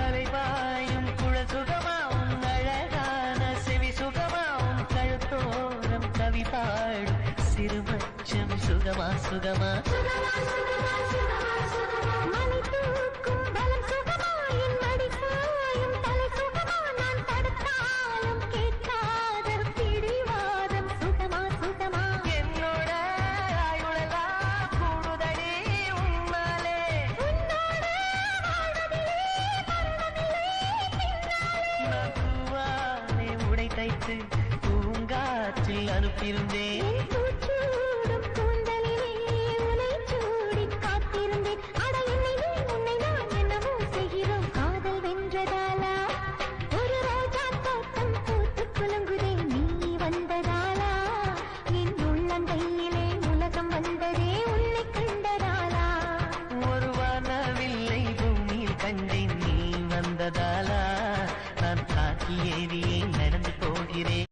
அலைவாயும் குழல் சுகமா உன் அழகான செவி சுகமா உன் கழுத்தோரம் கவி பாடும் சிறுமச்சம் சுகமா சுகமா மலை தூக்கும் பலம் சுகமா என் மடி சாயும் தலை சுகமா நான் தடுத்தாலும் கேட்காத பிடிவாதம் சுகமா சுகமா என்னோட ஆயுளெல்லாம் கூடுதடி உன்னாலே உன்னோட வாழ்வதிலே மரணமில்லை பின்னாலே நான் பூவாலே உடை தைத்து பூங்காற்றில் அனுப்பியிருந்தேன் என் பூச்சூடும் கூந்தலிலே உனை சூடிக் காத்திருந்தேன். அட உன்னை நான் என்னவோ செய்கிறோம் காதல் வென்றதாலா ஒரு ரோஜா தோட்டம் பூத்துக் குலுங்குதே நீ வந்ததாலா என் உள்ளங்கையிலே உலகம் வந்ததே உன்னை கண்டதாலா ஒரு வானவில்லை பூமியில் கண்டேன் நீ வந்ததாலா நான் காற்றில் ஏறியே நடந்து போகிறேன்